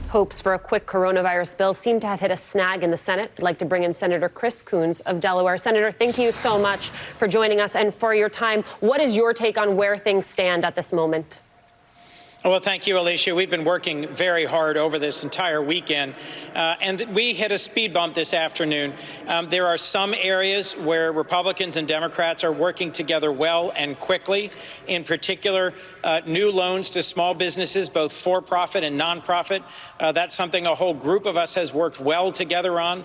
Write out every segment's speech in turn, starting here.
Hopes for a quick coronavirus bill seem to have hit a snag in the Senate. I'd like to bring in Senator Sen Coons of Delaware. Senator, thank you so much for joining us and for your time. What is your take on where things stand at this moment? Well, thank you, Alicia. We've been working very hard over this entire weekend, and we hit a speed bump this afternoon. There are some areas where Republicans and Democrats are working together well and quickly. In particular, new loans to small businesses, both for-profit and nonprofit. That's something a whole group of us has worked well together on.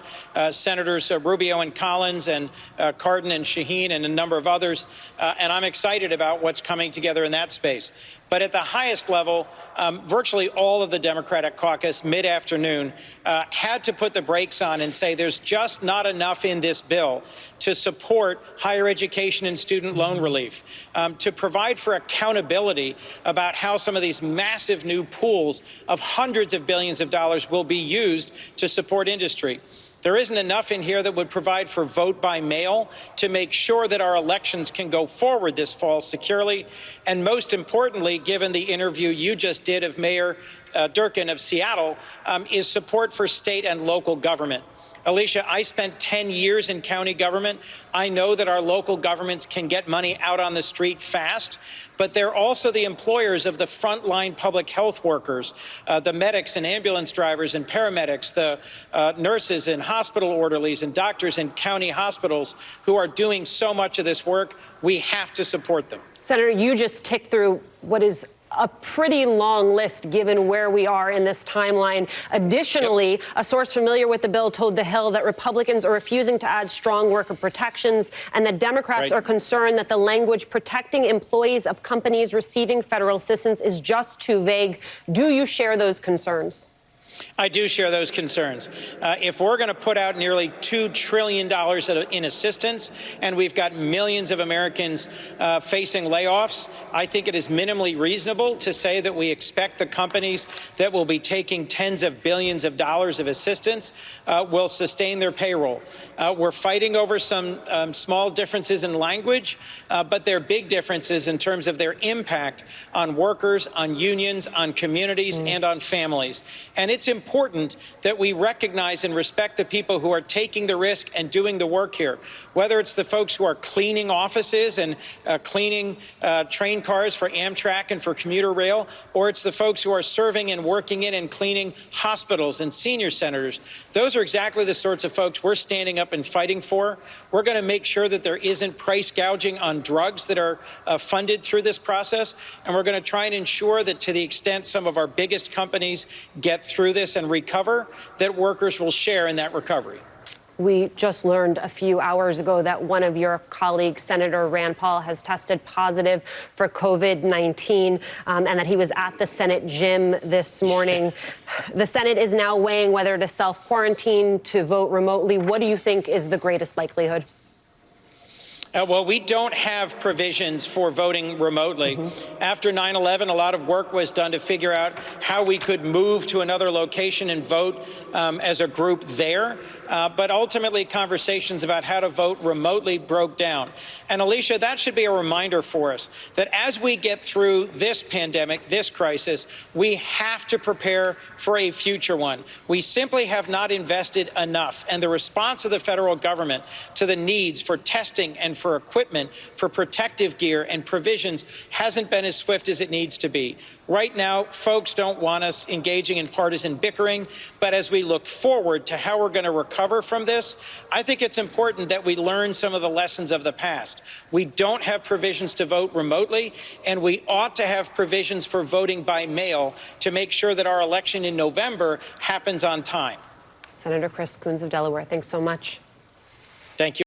Senators Rubio and Collins and Cardin and Shaheen and a number of others. And I'm excited about what's coming together in that space. But at the highest level, virtually all of the Democratic caucus mid-afternoon had to put the brakes on and say there's just not enough in this bill to support higher education and student loan relief, to provide for accountability about how some of these massive new pools of hundreds of billions of dollars will be used to support industry. There isn't enough in here that would provide for vote by mail to make sure that our elections can go forward this fall securely. And most importantly, given the interview you just did of Mayor Durkin of Seattle, is support for state and local government. Alicia, I spent 10 years in county government. I know that our local governments can get money out on the street fast, but they're also the employers of the frontline public health workers, the medics and ambulance drivers and paramedics, the nurses and hospital orderlies and doctors in county hospitals who are doing so much of this work. We have to support them. Senator, you just ticked through what is a pretty long list given where we are in this timeline. Additionally, a source familiar with the bill told The Hill that Republicans are refusing to add strong worker protections and that Democrats are concerned that the language protecting employees of companies receiving federal assistance is just too vague. Do you share those concerns? I do share those concerns. If we're going to put out nearly $2 trillion in assistance, and we've got millions of Americans facing layoffs, I think it is minimally reasonable to say that we expect the companies that will be taking tens of billions of dollars of assistance will sustain their payroll. We're fighting over some small differences in language, but they're big differences in terms of their impact on workers, on unions, on communities, and on families. And it's important that we recognize and respect the people who are taking the risk and doing the work here, whether it's the folks who are cleaning offices and cleaning train cars for Amtrak and for commuter rail, or it's the folks who are serving and working in and cleaning hospitals and senior centers. Those are exactly the sorts of folks we're standing up and fighting for. We're going to make sure that there isn't price gouging on drugs that are funded through this process, and we're going to try and ensure that to the extent some of our biggest companies get through this and recover, that workers will share in that recovery. We just learned a few hours ago that one of your colleagues, Senator Rand Paul, has tested positive for COVID-19 and that he was at the Senate gym this morning. The Senate is now weighing whether to self-quarantine, to vote remotely. What do you think is the greatest likelihood? Well, we don't have provisions for voting remotely. After 9/11, a lot of work was done to figure out how we could move to another location and vote as a group there. But ultimately, conversations about how to vote remotely broke down. And Alicia, that should be a reminder for us that as we get through this pandemic, this crisis, we have to prepare for a future one. We simply have not invested enough. And the response of the federal government to the needs for testing and for equipment, for protective gear and provisions hasn't been as swift as it needs to be. Right now, folks don't want us engaging in partisan bickering, but as we look forward to how we're going to recover from this, I think it's important that we learn some of the lessons of the past. We don't have provisions to vote remotely, and we ought to have provisions for voting by mail to make sure that our election in November happens on time. Senator Sen Coons of Delaware, thanks so much. Thank you.